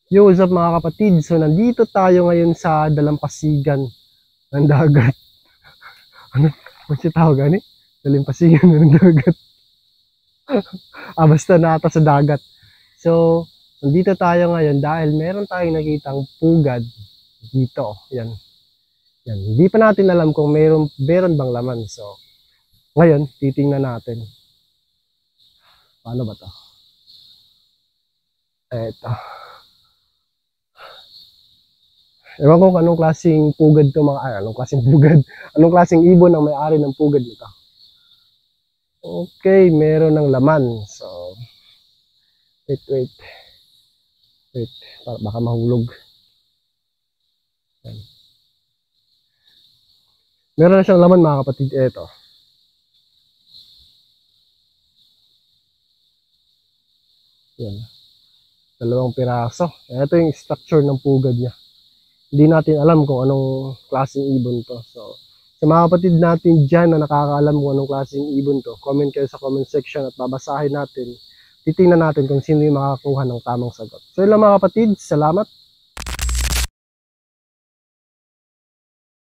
Yo, what's up mga kapatid? So, nandito tayo ngayon sa dalampasigan ng dagat. Ano? Ano siya tawag gani? Dalampasigan ng dagat. Basta na ata sa dagat. So, nandito tayo ngayon dahil meron tayong nakitang pugad dito. Yan. Yan. Hindi pa natin alam kung meron bang laman. So, ngayon, titingnan natin. Paano ba to? Eto. Ewan ko kung anong klaseng pugad to anong klaseng pugad? Anong klaseng ibon ang may-ari ng pugad nito? Okay, meron ng laman. So, wait. Baka mahulog. Yan. Meron na siyang laman mga kapatid. Ito. Yan. 2 piraso. Ito yung structure ng pugad niya. Hindi natin alam kung anong klaseng ibon to. So, sa mga kapatid natin dyan na nakakaalam kung anong klaseng ibon to, comment kayo sa comment section at babasahin natin. Titingnan natin kung sino yung makakuha ng tamang sagot. So, yun lang mga kapatid. Salamat.